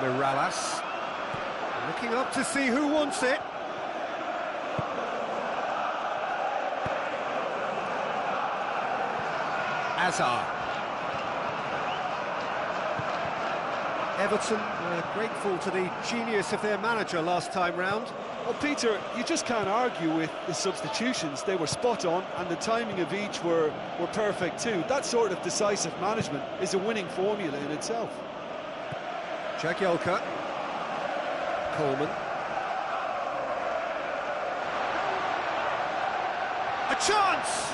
Mirallas. Looking up to see who wants it. Azar. Everton were grateful to the genius of their manager last time round. Well, Peter, you just can't argue with the substitutions. They were spot on, and the timing of each were perfect too. That sort of decisive management is a winning formula in itself. Jagielka. Coleman. A chance!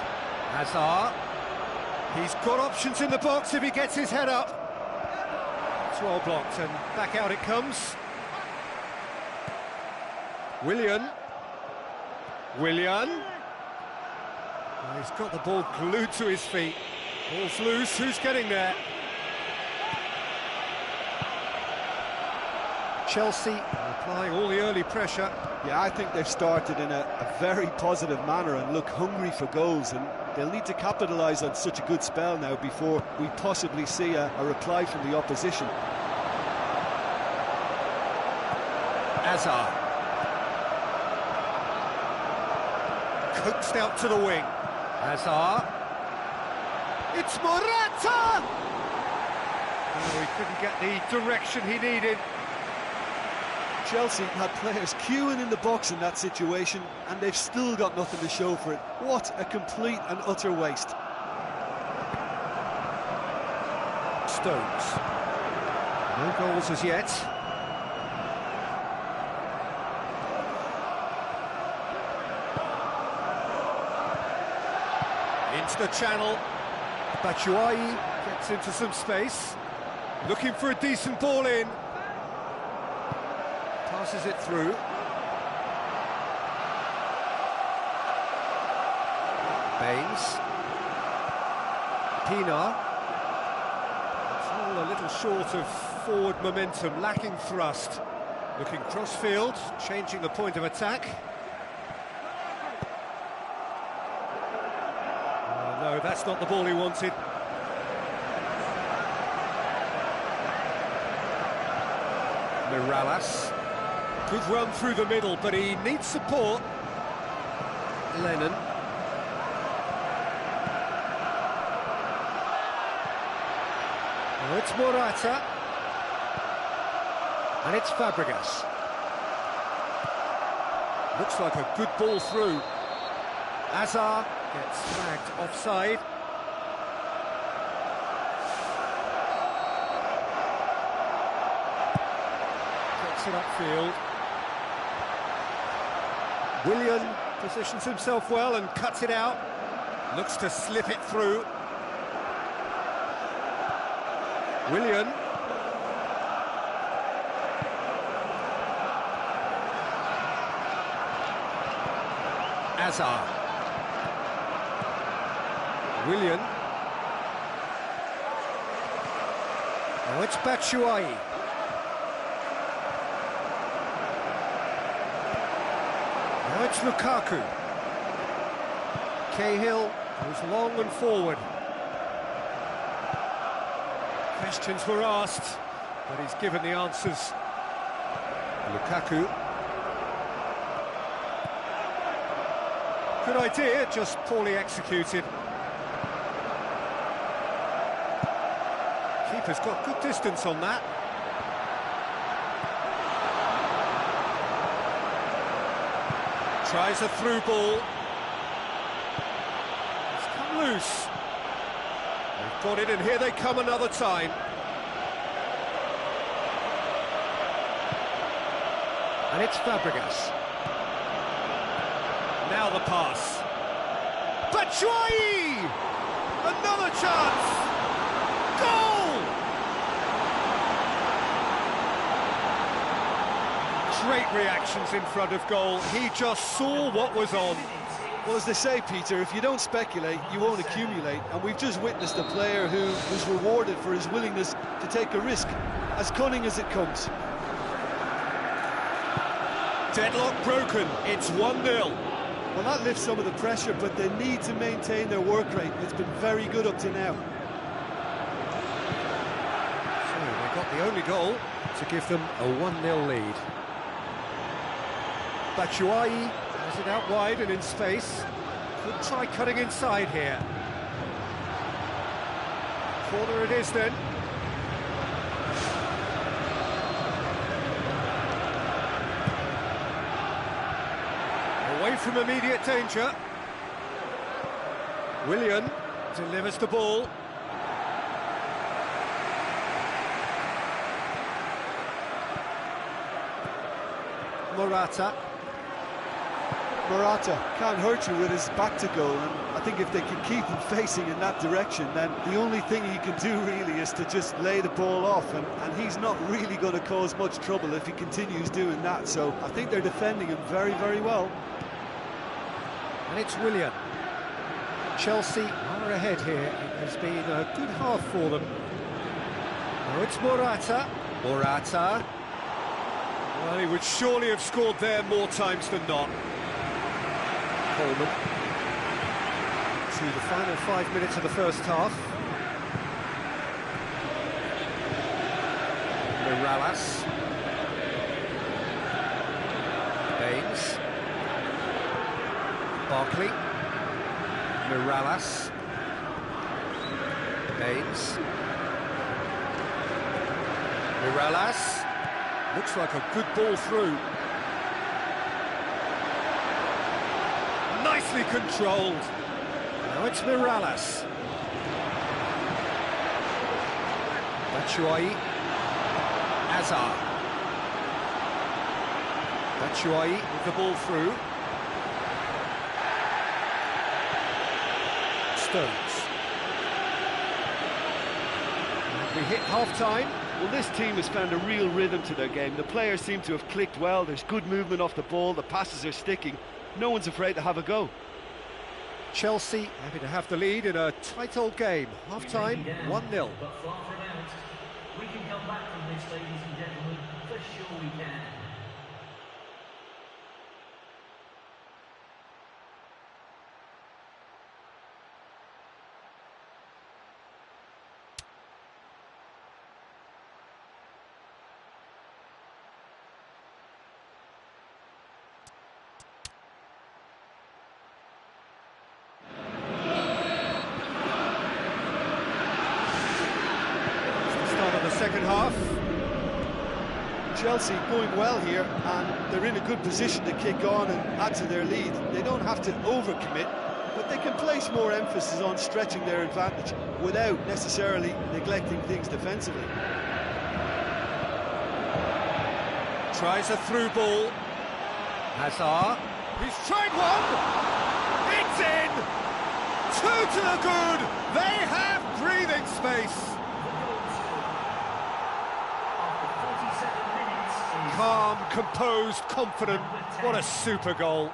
Hazard. He's got options in the box if he gets his head up. It's well blocked, and back out it comes. Willian. Oh, he's got the ball glued to his feet. Ball's loose, who's getting there? Chelsea applying all the early pressure. Yeah, I think they've started in a very positive manner and look hungry for goals, and they'll need to capitalise on such a good spell now before we possibly see a reply from the opposition. Azar. Coaxed out to the wing. Hazard. It's Morata! Oh, he couldn't get the direction he needed. Chelsea had players queuing in the box in that situation, and they've still got nothing to show for it. What a complete and utter waste. Stones. No goals as yet. Into the channel. Batshuayi gets into some space. Looking for a decent ball in. Passes it through. Baines. Pienaar. It's all a little short of forward momentum, lacking thrust. Looking cross-field, changing the point of attack. No, that's not the ball he wanted. Mirallas. Good run through the middle, but he needs support. Lennon. Oh, it's Morata. And it's Fabregas. Looks like a good ball through. Hazard gets flagged offside. Gets it upfield. Willian positions himself well and cuts it out. Looks to slip it through. Willian. Azar. Willian. Now it's Batshuayi. Now it's Lukaku. Cahill goes long and forward. Questions were asked, but he's given the answers. Lukaku. Good idea, just poorly executed. Keeper's got good distance on that. Tries a through ball. It's come loose. They've got it, and here they come another time. And it's Fabregas. Now the pass. Batshuayi! Another chance! Goal! Great reactions in front of goal. He just saw what was on. Well, as they say, Peter, if you don't speculate, you won't accumulate. And we've just witnessed a player who was rewarded for his willingness to take a risk, as cunning as it comes. Deadlock broken. It's 1-0. Well, that lifts some of the pressure, but they need to maintain their work rate. It's been very good up to now. So they got the only goal. to give them a 1-0 lead. Batshuayi has it out wide and in space. Could try cutting inside here. Corner it is then. Away from immediate danger. Willian delivers the ball. Morata can't hurt you with his back to goal, and I think if they can keep him facing in that direction, then the only thing he can do really is to just lay the ball off, and he's not really going to cause much trouble if he continues doing that. So I think they're defending him very, very well. And it's Willian. Chelsea are ahead here. It has been a good half for them. Now it's Morata. Well, he would surely have scored there more times than not. Coleman. To the final 5 minutes of the first half. Morales. Baines. Barkley. Morales. Baines. Morales. Looks like a good ball through. Nicely controlled. Now it's Morales. Batshuayi. Azar. Batshuayi with the ball through. Stones. We hit half-time. Well, this team has found a real rhythm to their game. The players seem to have clicked well. There's good movement off the ball. The passes are sticking. No one's afraid to have a go. Chelsea happy to have the lead in a tight old game. Half-time, 1-0. But far from out. We can come back from this, ladies and gentlemen. For sure we can. Second half. Chelsea going well here, and they're in a good position to kick on and add to their lead. They don't have to overcommit, but they can place more emphasis on stretching their advantage without necessarily neglecting things defensively. Tries a through ball. Hazard. He's tried one. It's in. 2 to the good. They have breathing space. Calm, composed, confident. What a super goal.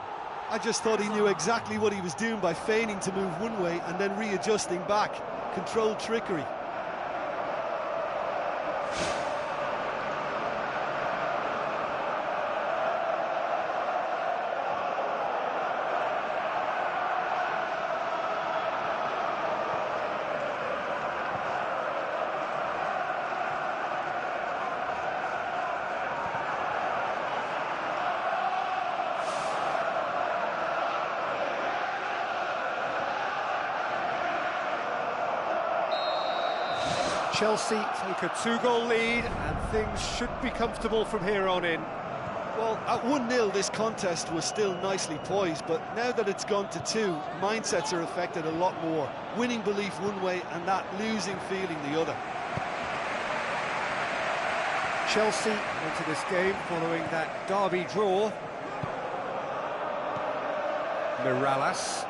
I just thought he knew exactly what he was doing by feigning to move one way and then readjusting back. Controlled trickery. Chelsea take a 2-goal lead and things should be comfortable from here on in. Well, at 1-0 this contest was still nicely poised, but now that it's gone to 2, mindsets are affected a lot more. Winning belief one way and that losing feeling the other. Chelsea into this game following that derby draw. Morales.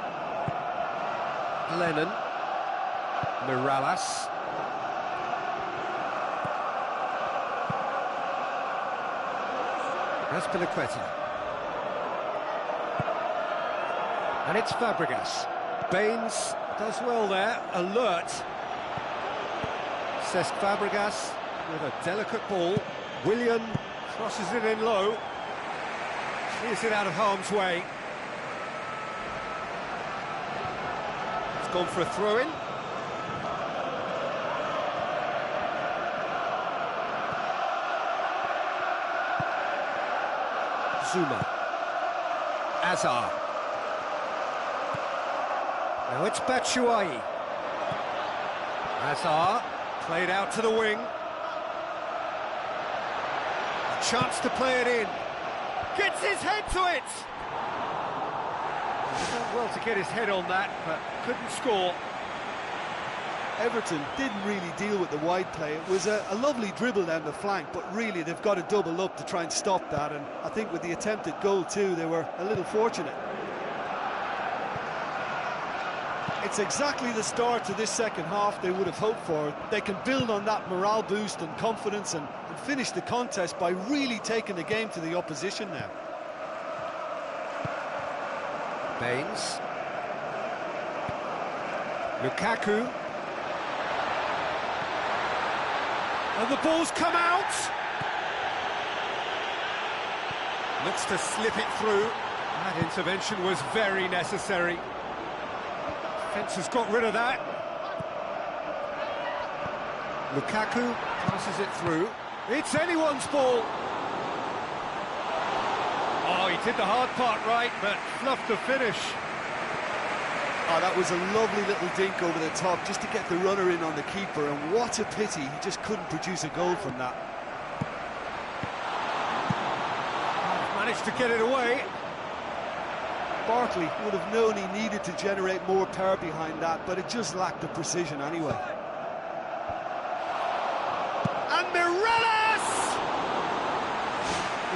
Lennon. Morales. Azpilicueta. And it's Fabregas. Baines does well there, alert. Cesc Fabregas with a delicate ball. Willian crosses it in low. Clears it out of harm's way. It's gone for a throw-in. Zuma. Azar. Now it's Batshuayi. Azar, played out to the wing. A chance to play it in. Gets his head to it! He's done well to get his head on that, but couldn't score. Everton didn't really deal with the wide play. It was a lovely dribble down the flank, but really they've got to double up to try and stop that, and I think with the attempted goal too, they were a little fortunate. It's exactly the start to this second half they would have hoped for. They can build on that morale boost and confidence and finish the contest by really taking the game to the opposition now. Baines. Lukaku. And the ball's come out. Looks to slip it through. That intervention was very necessary. Defence has got rid of that. Lukaku passes it through. It's anyone's ball. Oh, he did the hard part right, but fluffed the finish. Oh, that was a lovely little dink over the top just to get the runner in on the keeper, and what a pity he just couldn't produce a goal from that. Managed to get it away. Barkley would have known he needed to generate more power behind that, but it just lacked the precision anyway. And Mireles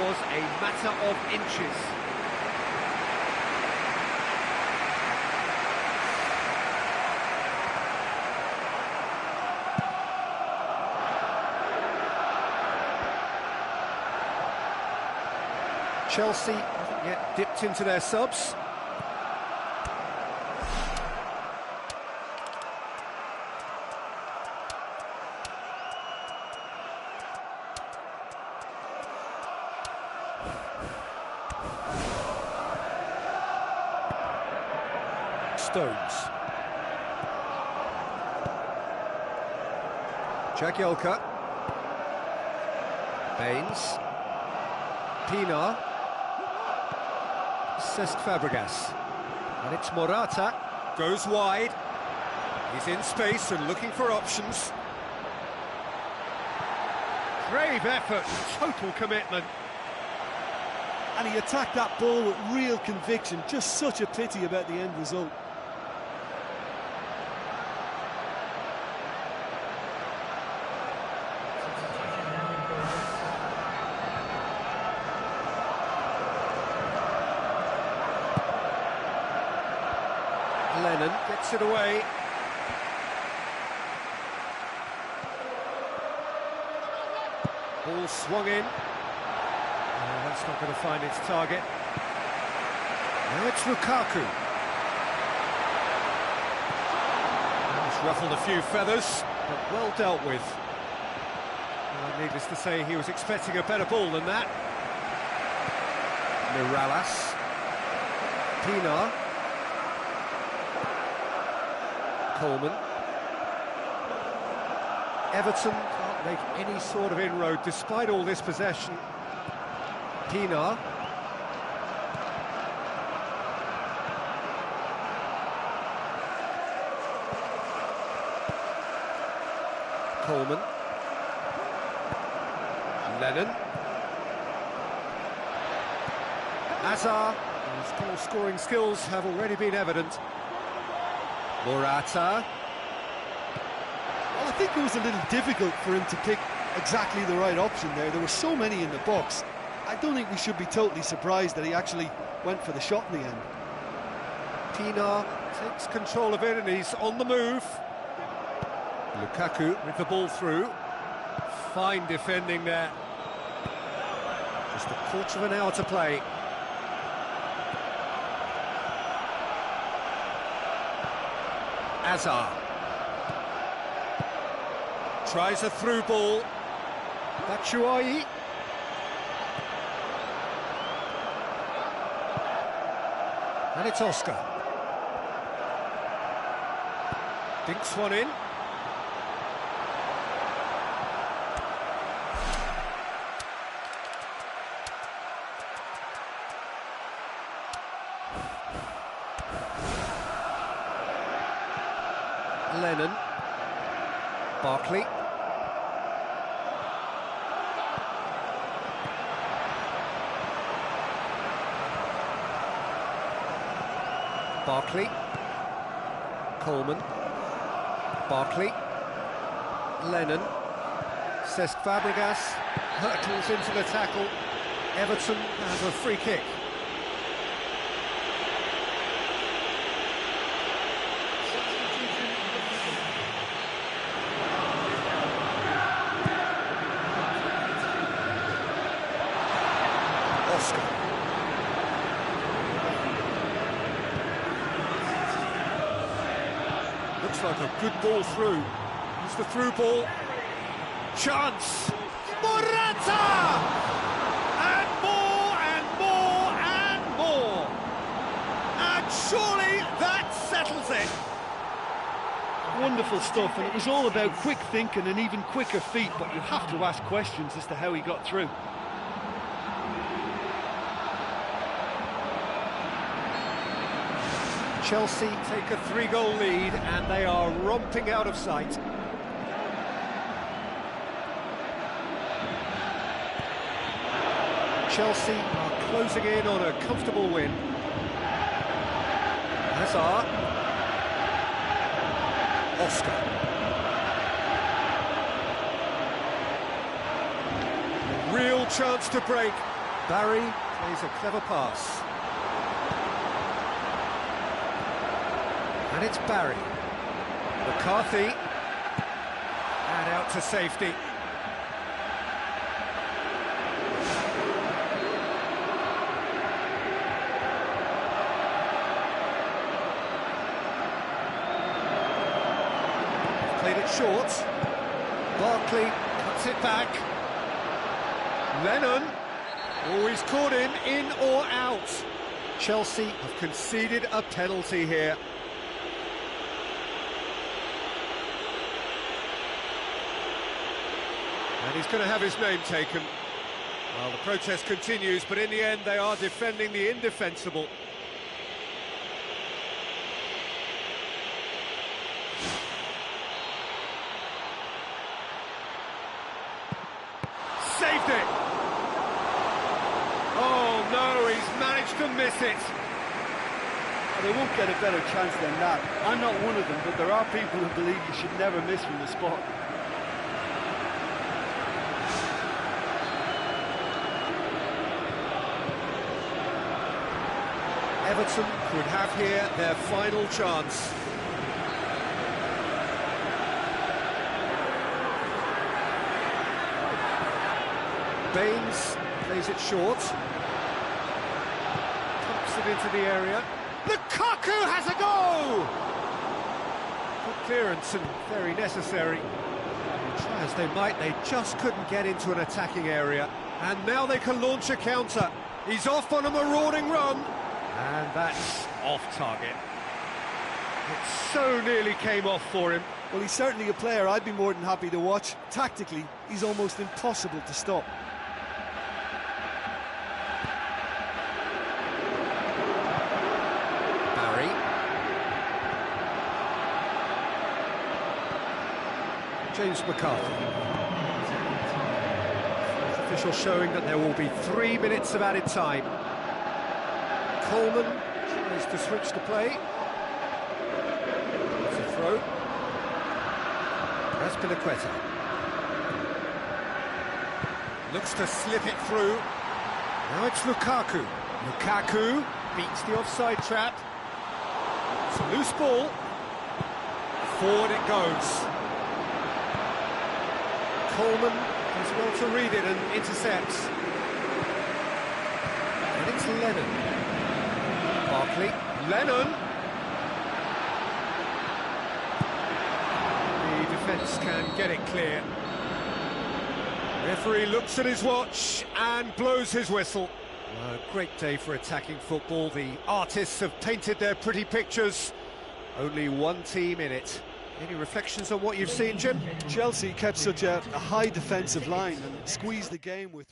was a matter of inches. Chelsea haven't yet dipped into their subs. Stones. Jagielka. Baines. Pienaar. Cesc Fabregas, and it's Morata, goes wide, he's in space and looking for options. Brave effort, total commitment. And he attacked that ball with real conviction, just such a pity about the end result. Lennon gets it away. Ball swung in. Oh, that's not going to find its target. Now it's Lukaku. He's ruffled a few feathers, but well dealt with. Needless to say, he was expecting a better ball than that. Mireles. Pienaar. Coleman. Everton can't make any sort of inroad despite all this possession. Pienaar. Coleman. Lennon. Azar, whose goal-scoring skills have already been evident. Morata. Well, I think it was a little difficult for him to pick exactly the right option there. There were so many in the box. I don't think we should be totally surprised that he actually went for the shot in the end. Pienaar takes control of it and he's on the move. Lukaku with the ball through. Fine defending there. Just a quarter of an hour to play. Azar. Tries a through ball. Batshuayi. And it's Oscar. Dinks one in. Lennon. Barkley. Barkley. Coleman. Barkley. Lennon. Cesc Fabregas hurtles into the tackle. Everton has a free kick. Oscar. Looks like a good ball through. It's the through ball. Chance! Morata! And more and more and more. And surely that settles it. Wonderful stuff, and it was all about quick thinking and even quicker feet, but you have to ask questions as to how he got through. Chelsea take a 3-goal lead and they are romping out of sight. Chelsea are closing in on a comfortable win. Hazard. Oscar. A real chance to break. Barry plays a clever pass. And it's Barry. McCarthy. And out to safety. Played it short. Barkley cuts it back. Lennon. Always caught him, in or out. Chelsea have conceded a penalty here. And he's going to have his name taken. Well, the protest continues, but in the end they are defending the indefensible. Saved it! Oh no, he's managed to miss it. They won't get a better chance than that. I'm not one of them, but there are people who believe you should never miss from the spot. Everton could have here their final chance. Baines plays it short. Pumps it into the area. Lukaku has a go! Good clearance and very necessary. Try as they might, they just couldn't get into an attacking area. And now they can launch a counter. He's off on a marauding run. And that's off target. It so nearly came off for him. Well, he's certainly a player I'd be more than happy to watch. Tactically, he's almost impossible to stop. Barry. James McCarthy. Official showing that there will be 3 minutes of added time. Coleman tries to switch the play. It's a throw. Azpilicueta. Looks to slip it through. Now it's Lukaku. Lukaku beats the offside trap. It's a loose ball. Forward it goes. Coleman does well to read it and intercepts. And it's Lennon. Barkley, Lennon. The defence can get it clear. Referee looks at his watch and blows his whistle. A great day for attacking football. The artists have painted their pretty pictures. Only one team in it. Any reflections on what you've seen, Jim? Chelsea kept such a high defensive line and squeezed the game with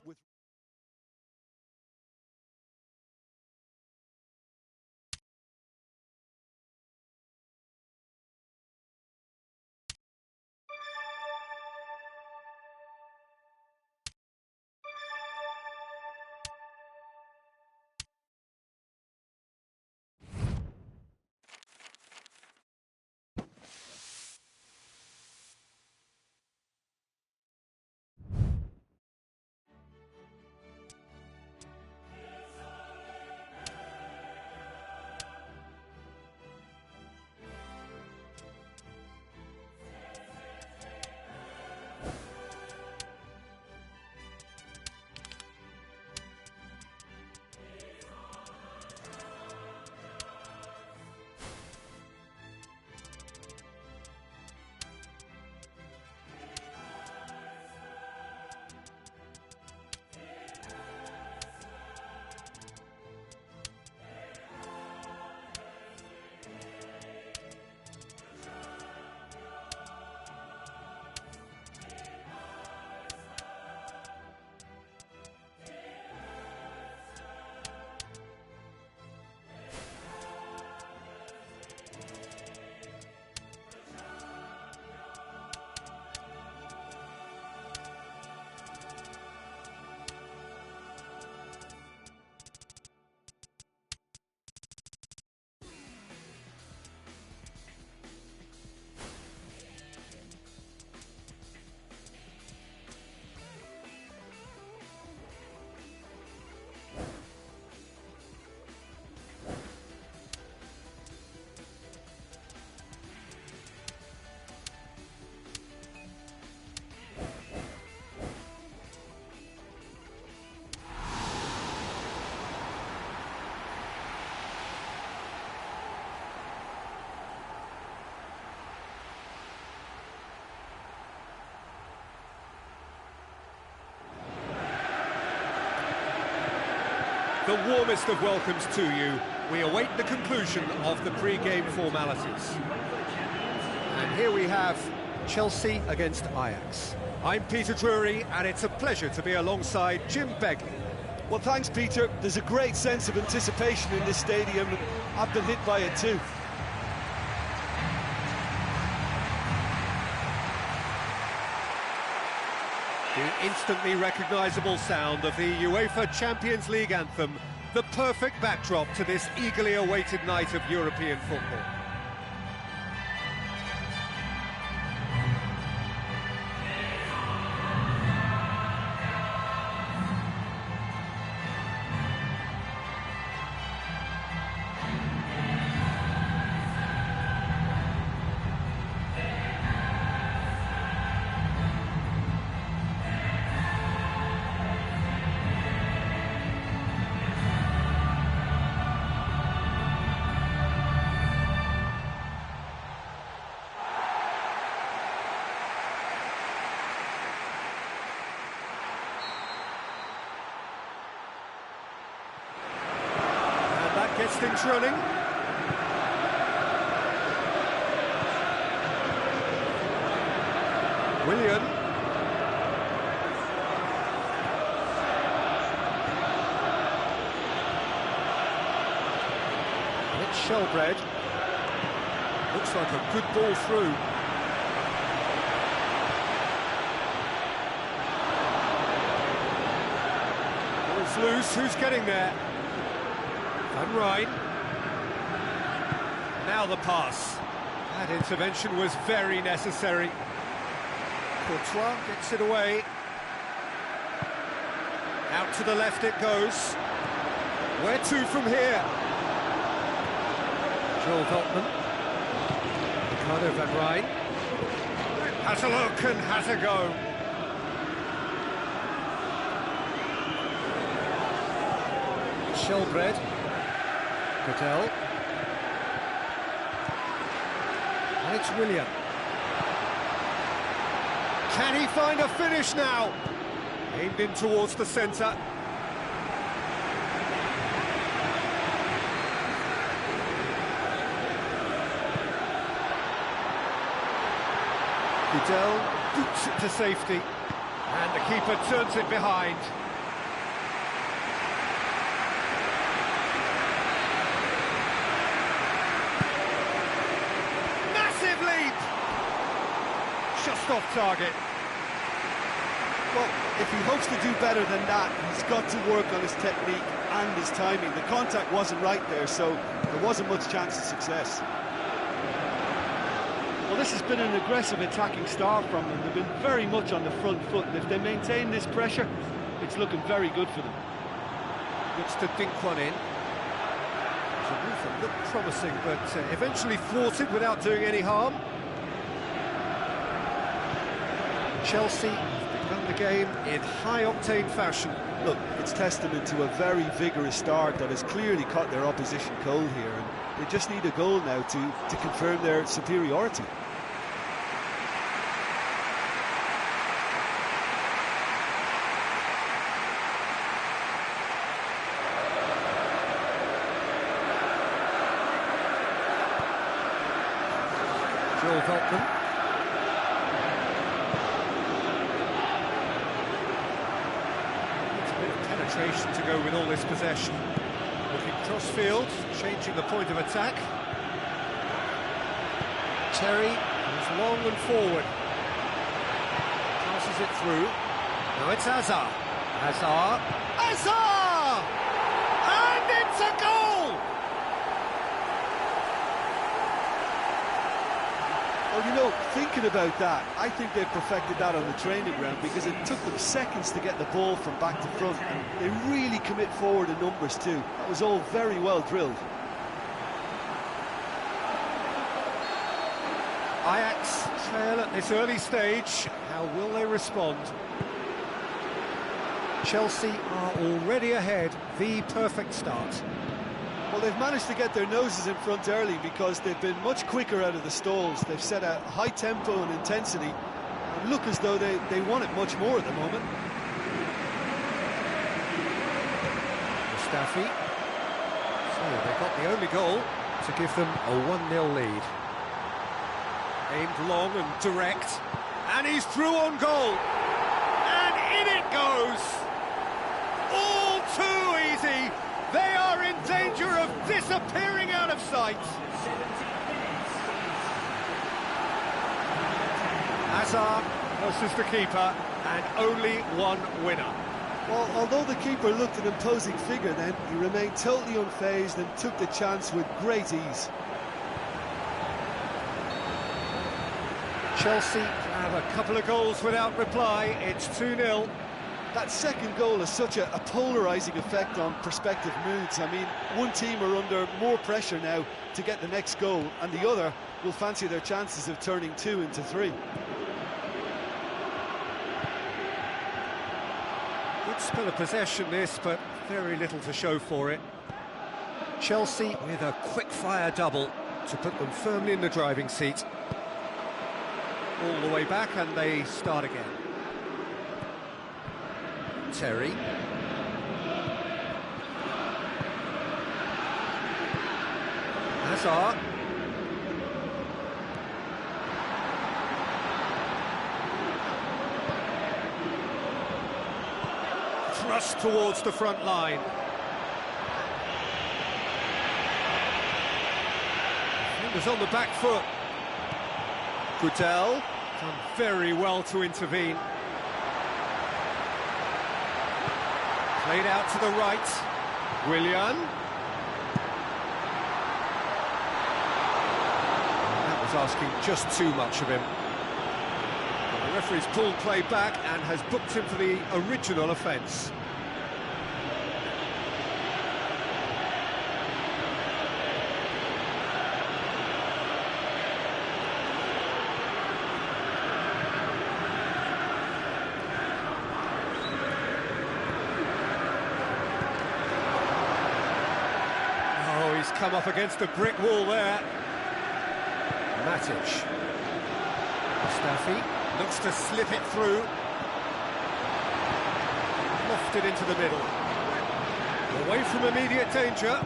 The warmest of welcomes to you. We await the conclusion of the pre-game formalities. And here we have Chelsea against Ajax. I'm Peter Drury, and it's a pleasure to be alongside Jim Begley. Well, thanks, Peter. There's a great sense of anticipation in this stadium, and I've been hit by it too. The instantly recognisable sound of the UEFA Champions League anthem, the perfect backdrop to this eagerly awaited night of European football. Gets things running. Willian. And it's Shelbred. Looks like a good ball through. Ball's loose, who's getting there? Van Rijn. Now the pass. That intervention was very necessary. Courtois gets it away. Out to the left it goes. Where to from here? Joel Veltman. Ricardo Van Rijn. Has a look and has a go. Shelbred. Goodell. And it's Willian. Can he find a finish now? Aimed in towards the centre. Goodell boots it to safety. And the keeper turns it behind. Just off target. Well, if he hopes to do better than that, he's got to work on his technique and his timing. The contact wasn't right there, so there wasn't much chance of success. Well, this has been an aggressive attacking start from them. They've been very much on the front foot, and if they maintain this pressure, it's looking very good for them. Looks to dink one in. Looked promising, but eventually thwarted without doing any harm. Chelsea have begun the game in high-octane fashion. Look, it's testament to a very vigorous start that has clearly caught their opposition cold here, and they just need a goal now to confirm their superiority. Joel Veltman. To go with all this possession. Looking cross-field, changing the point of attack. Terry moves long and forward. Passes it through. Now it's Hazard. Hazard! And it's a goal! Well, you know, thinking about that, I think they've perfected that on the training ground because it took them seconds to get the ball from back to front, and they really commit forward in numbers too. That was all very well drilled. Ajax trail at this early stage. How will they respond? Chelsea are already ahead. The perfect start. Well, they've managed to get their noses in front early because they've been much quicker out of the stalls. They've set a high tempo and intensity and look as though they want it much more at the moment. Mustafi. So they got the only goal to give them a 1-0 lead. Aimed long and direct, and he's through on goal. And in it goes! All too easy! They are in danger of disappearing out of sight! Hazard versus the keeper, and only one winner. Well, although the keeper looked an imposing figure then, he remained totally unfazed and took the chance with great ease. Chelsea have a couple of goals without reply. It's 2-0. That second goal has such a polarising effect on prospective moods. I mean, one team are under more pressure now to get the next goal, and the other will fancy their chances of turning 2 into 3. Good spell of possession this, but very little to show for it. Chelsea with a quick-fire double to put them firmly in the driving seat. All the way back, and they start again. Terry. Hazard. Thrust towards the front line. It was on the back foot. Goodell done very well to intervene. Played out to the right. Willian. That was asking just too much of him. Well, the referee's pulled play back and has booked him for the original offence. Come up against a brick wall there. Matic. Mustafi looks to slip it through. Lofted into the middle. Away from immediate danger.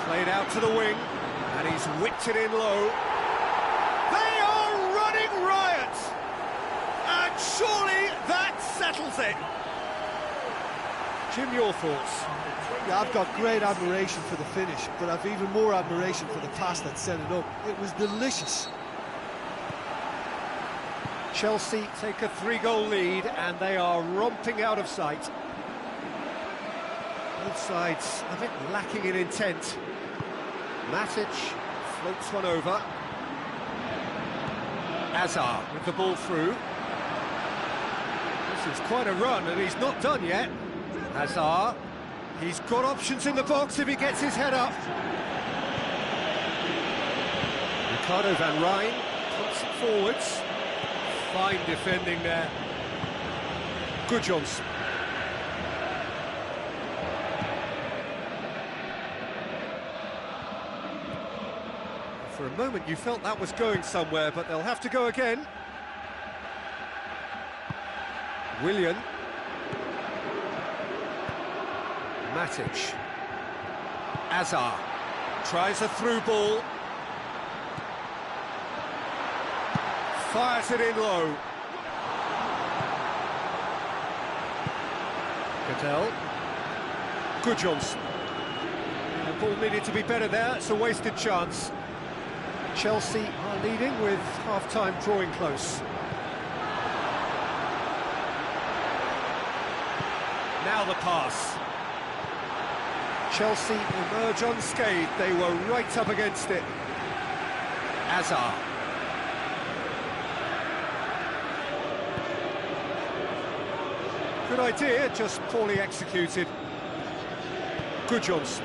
Played out to the wing, and he's whipped it in low. They are running riot! And surely that settles it. Jim, your thoughts? Yeah, I've got great admiration for the finish, but I've even more admiration for the pass that set it up. It was delicious. Chelsea take a 3-goal lead, and they are romping out of sight. Both sides a bit lacking in intent. Matic floats one over. Hazard with the ball through. This is quite a run, and he's not done yet. Hazard. He's got options in the box if he gets his head up. Ricardo van Rijn puts it forwards. Fine defending there. Gudjonsson. For a moment you felt that was going somewhere, but they'll have to go again. Willian. Matic. Hazard tries a through ball. Fires it in low. Goodell. Gudjonsson. The ball needed to be better there. It's a wasted chance. Chelsea are leading with half-time drawing close. Now the pass. Chelsea emerge unscathed. They were right up against it. Hazard. Good idea, just poorly executed. Gudjonsson.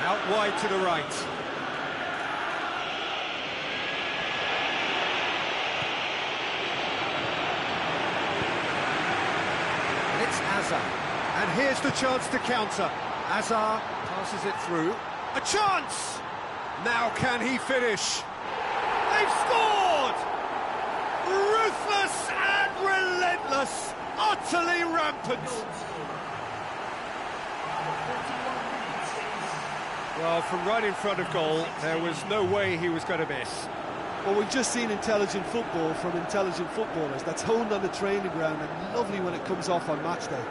Out wide to the right. And here's the chance to counter. Hazard passes it through. A chance! Now can he finish? They've scored! Ruthless and rampant. Well, from right in front of goal, there was no way he was going to miss. Well, we've just seen intelligent football from intelligent footballers. That's honed on the training ground and lovely when it comes off on match day.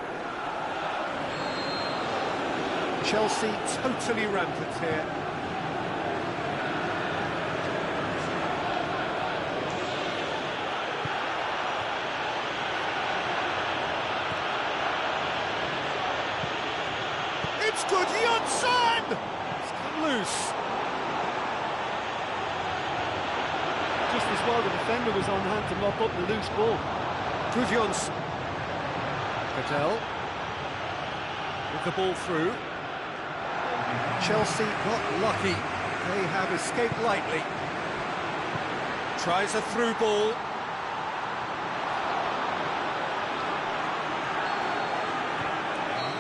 Chelsea totally rampant here. It's good, Jonsson! It's come loose. Just as well the defender was on hand to mop up the loose ball. Good Jonsson. Patel with the ball through. Chelsea got lucky. They have escaped lightly. Tries a through ball.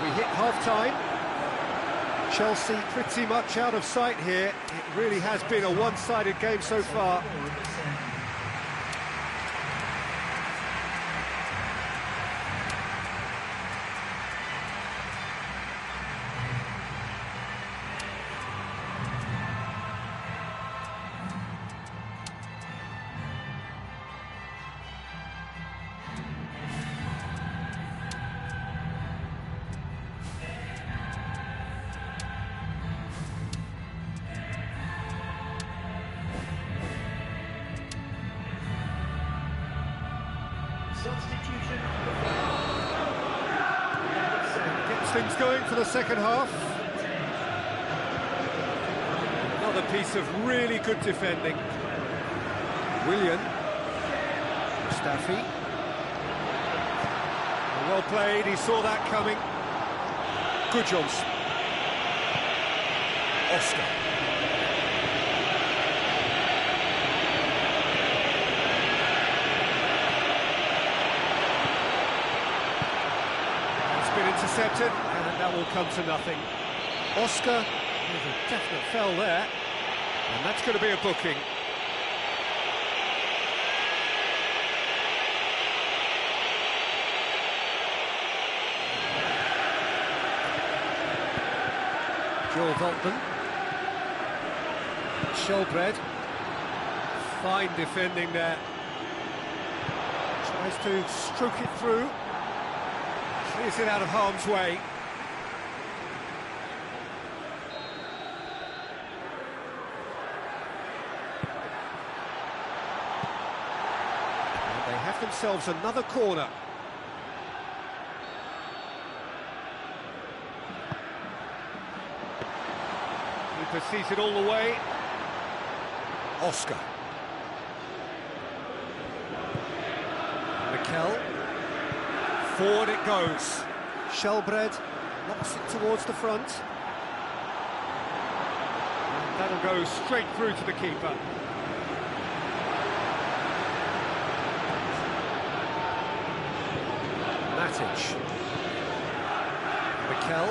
We hit half-time. Chelsea pretty much out of sight here. It really has been a one-sided game so far. Substitution. Gets things going for the second half. Another piece of really good defending. Willian. Mustafi. Well played, he saw that coming. Good Johnson. Oscar. Intercepted, and that will come to nothing. Oscar with a definite foul there, and that's going to be a booking. Joel Voltman. Shelbred. Fine defending there. Tries to stroke it through. Clears it out of harm's way. And they have themselves another corner. Keeper sees it all the way. Oscar. Mikel. Forward it goes. Shelbred knocks it towards the front. And that'll go straight through to the keeper. Matic. Mikel.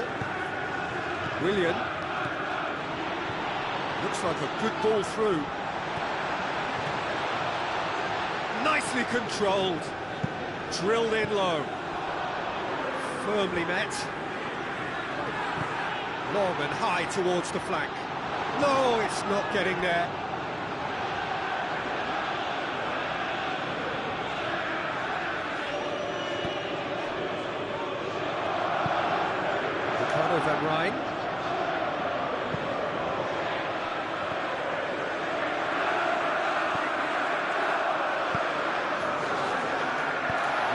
Willian. Looks like a good ball through. Nicely controlled. Drilled in low. Firmly met. Long and high towards the flank. No, it's not getting there. Ricardo van Rijn.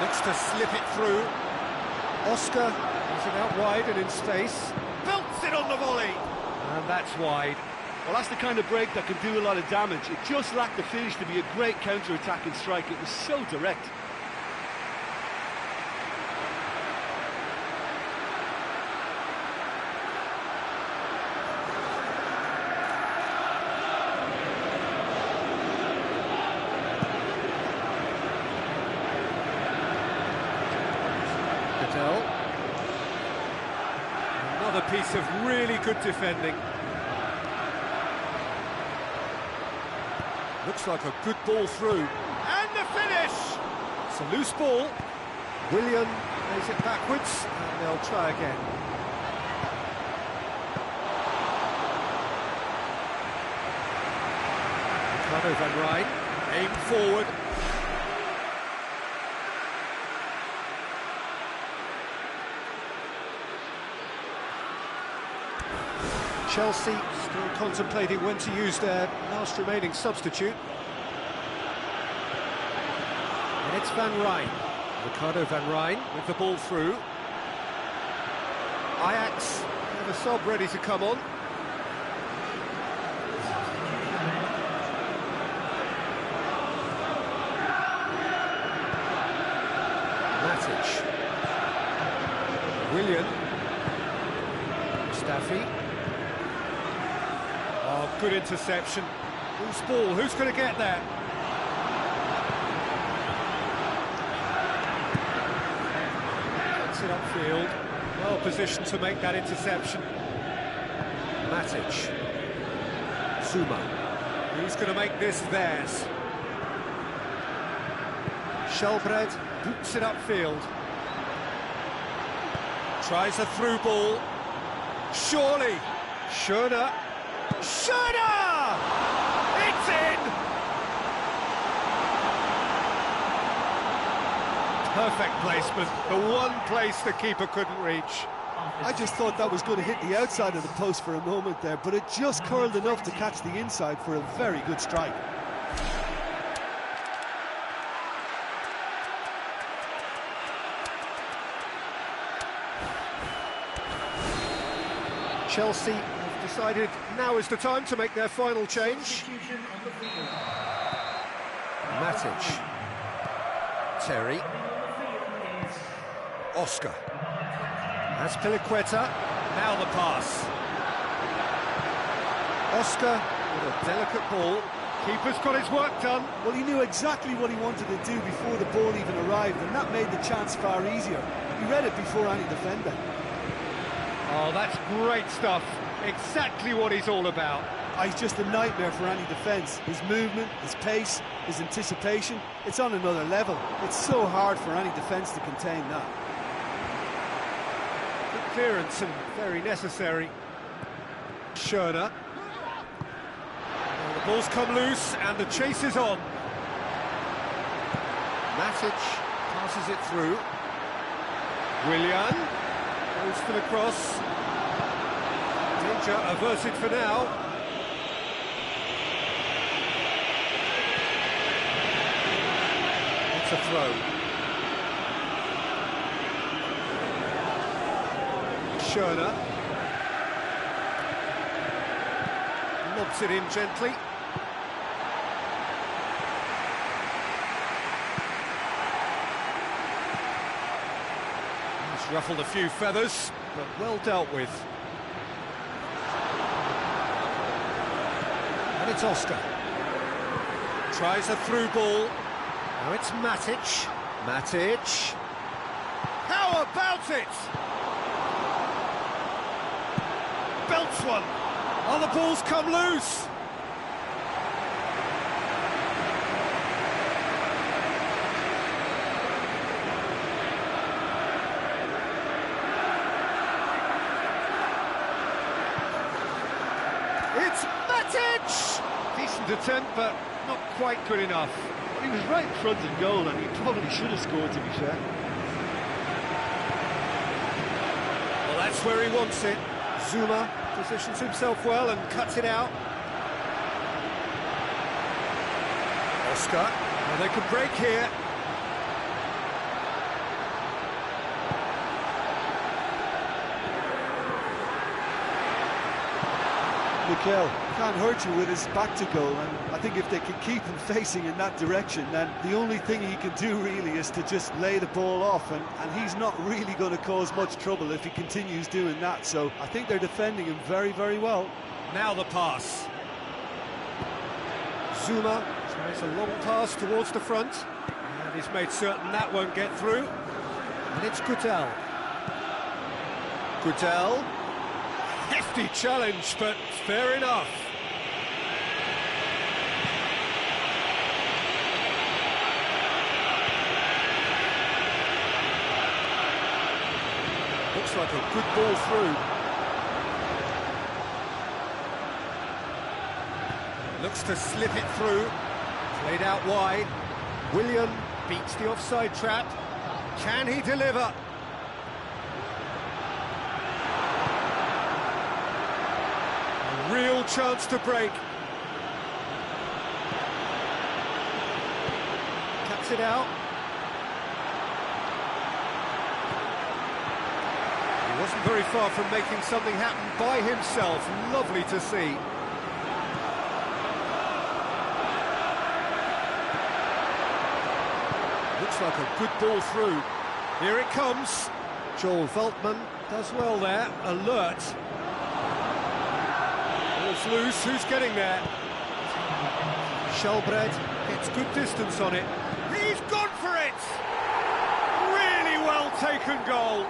Looks to slip it through. Oscar is it out wide and in space. Belts it on the volley. And that's wide. Well, that's the kind of break that can do a lot of damage. It just lacked the finish to be a great counter-attacking strike. It was so direct. Another piece of really good defending. Looks like a good ball through. And the finish! It's a loose ball. Willian plays it backwards, and they'll try again. Ricardo van Rijn, aim forward. Chelsea still contemplating when to use their last remaining substitute. And it's Van Rijn. Ricardo van Rijn with the ball through. Ajax have a sub ready to come on. Matic. Willian. Staffy. Oh, good interception. Loose ball, who's going to get there? Gets it upfield. Well positioned to make that interception. Matic. Zuma. Who's going to make this theirs? Shelbred boots it upfield. Tries a through ball. Surely. Schöner. Schöner! It's in! Perfect placement. The one place the keeper couldn't reach. I just thought that was going to hit the outside of the post for a moment there, but it just curled enough to catch the inside for a very good strike. Chelsea have decided now is the time to make their final change. Matic. Terry. Oscar. That's Piliqueta. Now the pass. Oscar with a delicate ball. Keeper's got his work done. Well, he knew exactly what he wanted to do before the ball even arrived, and that made the chance far easier. He read it before any defender. Oh, that's great stuff. Exactly what he's all about. He's just a nightmare for any defence. His movement, his pace, his anticipation, it's on another level. It's so hard for any defence to contain that. Good clearance and very necessary. Schöner. Well, the ball's come loose and the chase is on. Matic passes it through. Willian goes for the cross. Danger averted for now. It's a throw. Schöner. Lobs it in gently. He's ruffled a few feathers, but well dealt with. And it's Oscar. Tries a through ball. Now it's Matic. Matic. How about it? Belts one. Oh, the ball's come loose. It's Matic! Decent attempt, but not quite good enough. He was right in front of goal, and he probably should have scored, to be fair. Well, that's where he wants it. Zuma positions himself well and cuts it out. Oscar, well, they can break here. Mikel can't hurt you with his back to goal, and I think if they can keep him facing in that direction, then the only thing he can do really is to just lay the ball off, and he's not really going to cause much trouble if he continues doing that. So I think they're defending him very, very well. Now the pass. Zuma tries a long pass towards the front, and he's made certain that won't get through. And it's Gudel. Gudel. Hefty challenge, but fair enough. Looks like a good ball through. Looks to slip it through. Played out wide. Willian beats the offside trap. Can he deliver? A real chance to break. Cuts it out. He wasn't very far from making something happen by himself. Lovely to see. Looks like a good ball through. Here it comes. Joel Veltman does well there. Alert. Ball's loose. Who's getting there? Shelbred gets good distance on it. He's gone for it! Really well taken goal.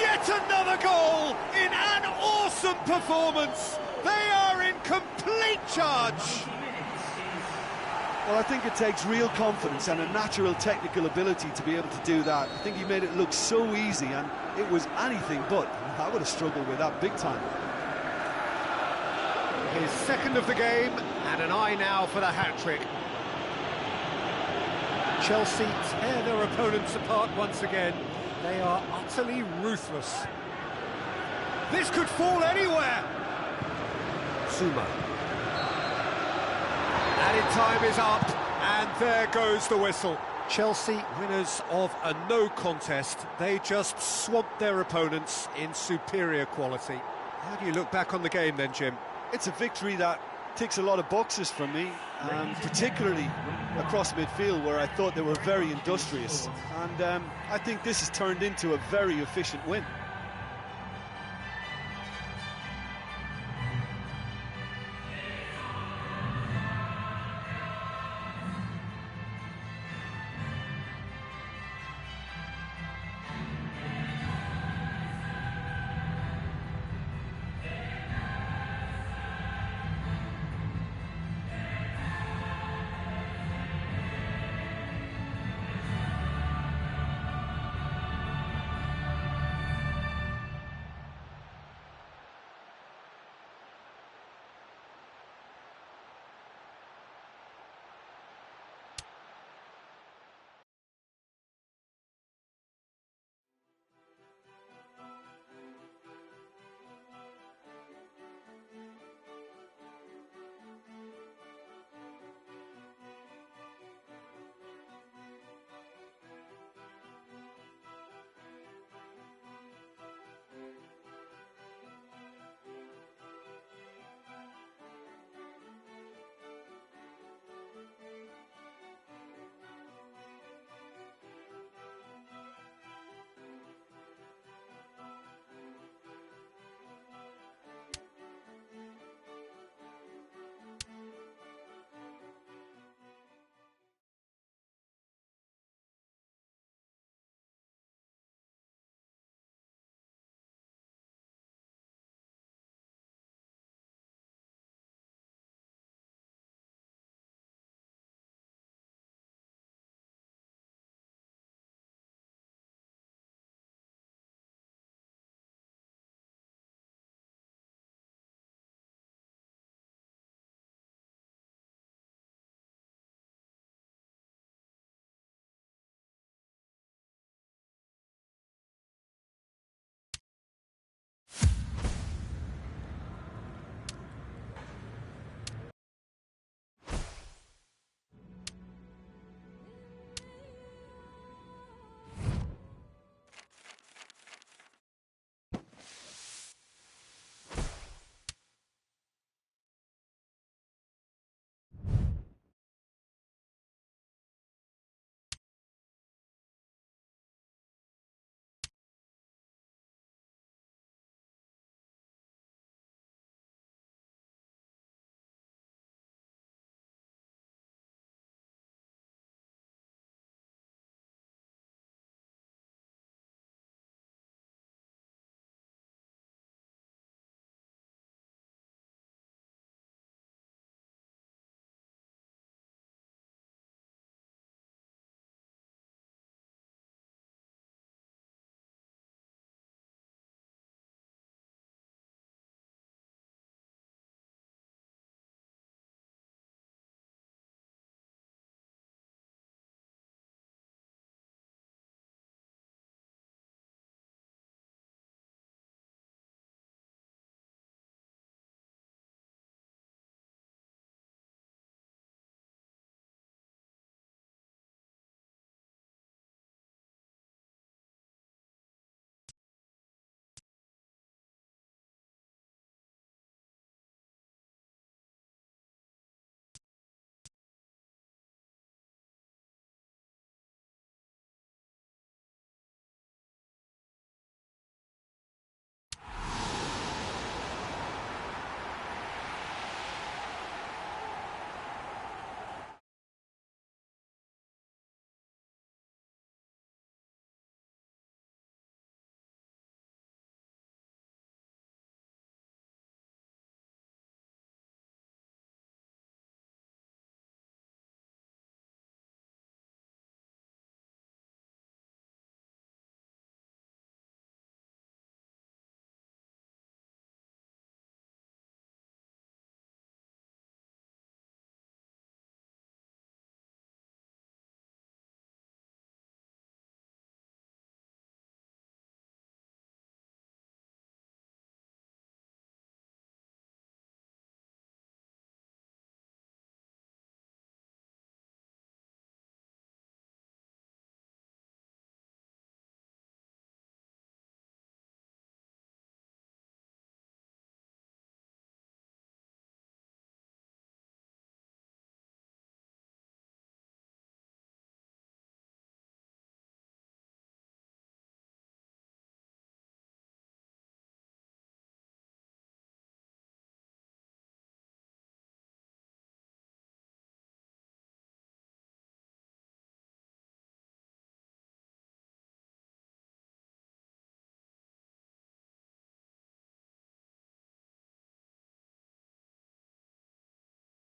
Yet another goal in an awesome performance. They are in complete charge. Well, I think it takes real confidence and a natural technical ability to be able to do that. I think he made it look so easy, and it was anything but. I would have struggled with that big time. His second of the game, and an eye now for the hat-trick. Chelsea tear their opponents apart once again. They are utterly ruthless. This could fall anywhere. Sumo. Added time is up, and there goes the whistle. Chelsea, winners of a no contest. They just swamped their opponents in superior quality. How do you look back on the game then, Jim? It's a victory that ticks a lot of boxes for me, particularly across midfield, where I thought they were very industrious. And I think this has turned into a very efficient win.